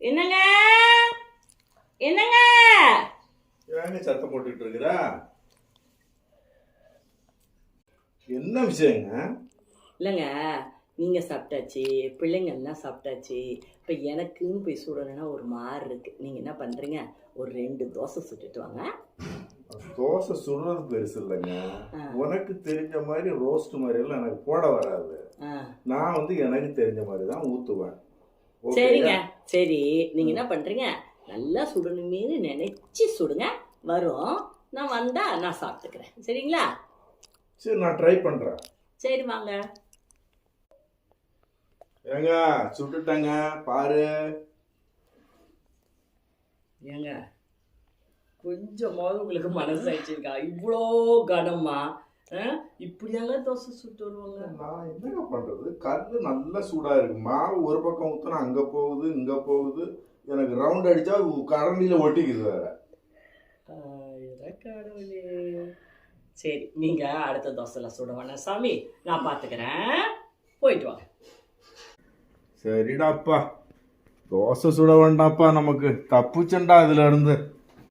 என்னங்க என்னங்க ஏங்க சத்தம் போட்டுட்டு இருக்கிறா? என்ன விஷயங்க? இல்லைங்க, நீங்க சாப்பிட்டாச்சு, பிள்ளைங்க எல்லாம் சாப்பிட்டாச்சு. இப்போ எனக்குன்னு போய் சுடணும்னா ஒரு மாதிரி இருக்கு. நீங்க என்ன பண்றீங்க? ஒரு 2 தோசை சுட்டுட்டு வாங்க. தோசை சுடுறது பெருசு இல்லைங்க. உனக்கு தெரிஞ்ச மாதிரி ரோஸ்ட் மாதிரி எல்லாம் எனக்கு போட வராது. நான் எனக்கு தெரிஞ்ச மாதிரி தான் ஊத்துவேன். சரிங்க, சரி. நீங்க என்ன பண்றீங்க? நல்லா சுடணுமே நினைச்சு சுடுங்க. வரும், நான் வந்தா நான் சாப்பிட்டுக்கிறேன். சரிங்களா? சரி, நான் ட்ரை பண்றேன். சரி வாங்க. ஏங்க சுட்டுட்டேங்க பாரு. ஏங்க கொஞ்சமாவது உங்களுக்கு மனசு ஆயிடுச்சுக்கா? இவ்வளோ கனமா இப்படியாங்க தோசை சுட்டு வருவாங்க? நான் என்னங்க பண்றது? கல்லு நல்லா சூடா இருக்கு. மாவு ஒரு பக்கம் ஊத்துனா அங்க போகுது இங்க போகுது. எனக்கு ரவுண்ட் அடிச்சா கரண்டியில ஒட்டிக்குது வேற. கடவுளே. சரி, நீங்க அடுத்த தோசைல சுட வேணாம் சாமி, நான் பாத்துக்கிறேன். போயிட்டு வாங்க. சரிடாப்பா, தோசை சுட வேண்டாப்பா, நமக்கு தப்புச்சண்டா இதுல இருந்து.